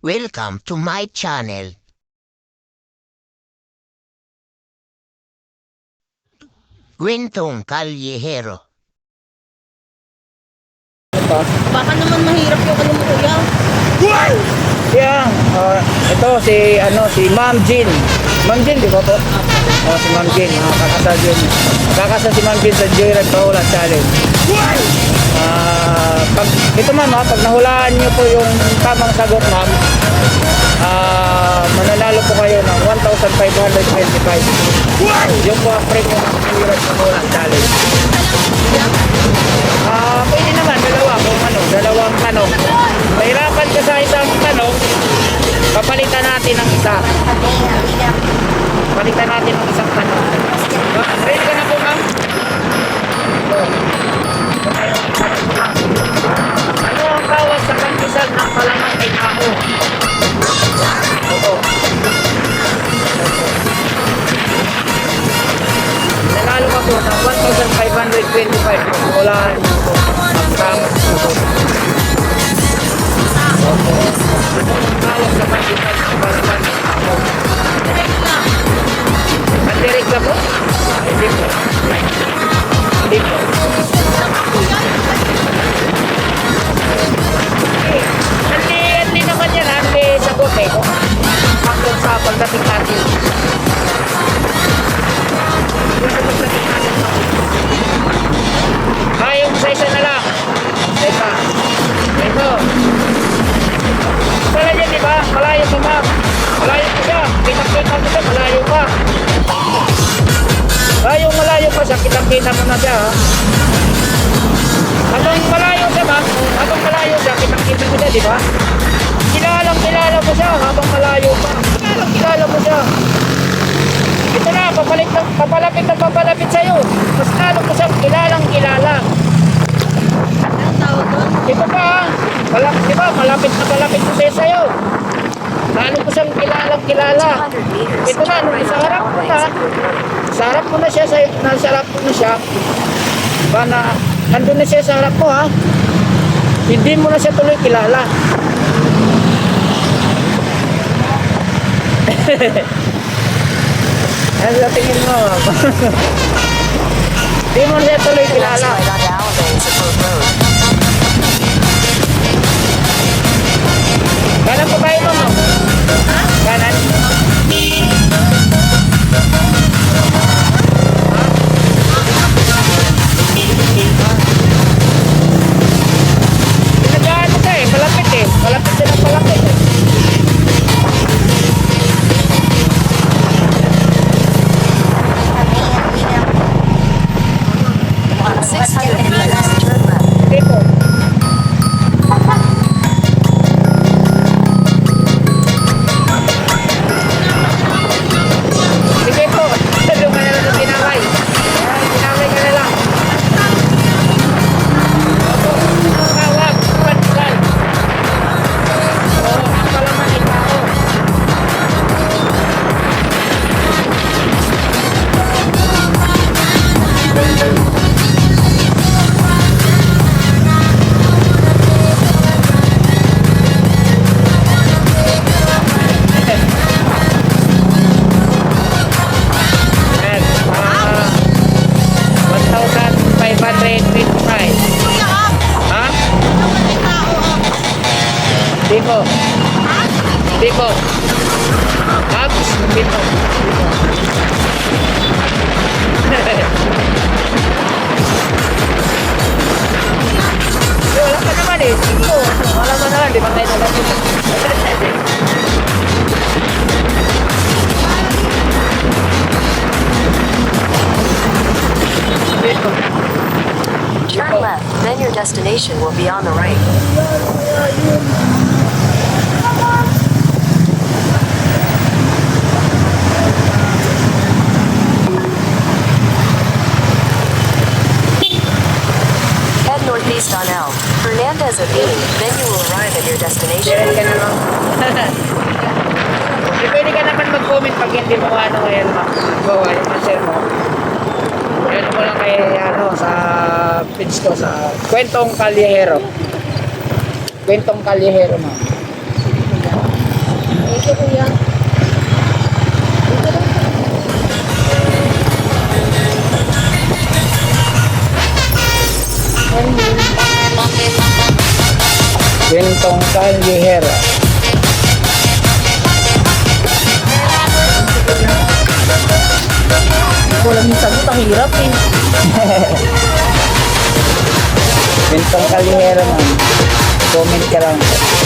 Welcome to my channel. Kwentong Kalyehero. Baka naman mahirap yung ano mo, kuya. Yeah, ito si Ma'am Jean. Ma'am Jean, di ba po? Si Ma'am Jean, kakasal yun. Kakasal si Ma'am Jean sa Joyride Paula Challenge. Ito ma'am, pag nahulaan niyo po yung tamang sagot ma'am, mananalo po kayo ng 1,525. Yung po ang premium ng Joyride Paula Challenge. Pwede naman, dalawang tanong. Mahirapan ka sa isang tanong, papalitan natin ng isa. Palitan natin ng isang tanong. Ready ka na po, ma'am? Ano ang bawas sa pagkisal ng palaman ay tao? Oo. Nanalo ka po ng 1,525. Wala po. Ang tama. Bawas sa pagkisal ng palaman ay tao. Mandirek ka po? Hindi po. Hindi po. Hindi naman yan. Hindi sagot eh. Hanggang sa pagdating natin. Yung isa na lang. Isa. Ito. Pala dyan, di ba? Malayo pa, ma'am. Malayo pa siya. Kitang-kita mo siya. Malayo pa. Malayo pa siya. Kitang-kita mo na siya, ha? Habang malayo siya, ma'am. Habang malayo siya, kitang-kita mo siya, di ba? Kilalang-kilala mo siya habang malayo pa. Kilalang-kilala mo siya. Ito na, papalapit sa'yo. Mas lalo mo siyang kilalang-kilala. Anong tawag doon? Ito pa, ha? Di ba? Malapit mo sa'yo. Lalo mo siyang kilalang-kilala. Ito na, nung sa harap mo na. Sa harap mo na siya. Nasa harap mo na siya. Diba na, nandun na siya sa harap mo, ha? Hindi mo na siya tuloy kilala. Ano sa tingin mo? Hindi mo na siya tuloy kilala. Kanan po tayo, ma'am. Kanan. Pinag-ano ka eh, malapit eh. Malapit din ang malapit eh. Hindi po. Sige po. Doon ka na lang ng ginaway. Ginaway ka na lang. Tawag. Pagkal. Oo, ang palaman ay tao. Ayan, 1,525. Kuya, Ha? naman ay tao, Di po. Di po. Abs, di po. Wala ka naman eh. Sige, wala ka naman. Di ba tayo natin? Dito. Turn left, then your destination will be on the right. Head northeast on Elm, Hernandez Avenue, then you will arrive at your destination. Meron ka naman. Pwede ka naman mag-comment pag hindi mo ano ngayon, bawa yung answer mo. Yan mo lang kay sa page ko sa Kwentong Kalyehero. Kwentong Kalyehero, ma'am. Thank you, kuya. Kwentong Callejero. Wala yung sagot, ang hirap eh. Kwentong Callejero, ma'am. Comment ka lang.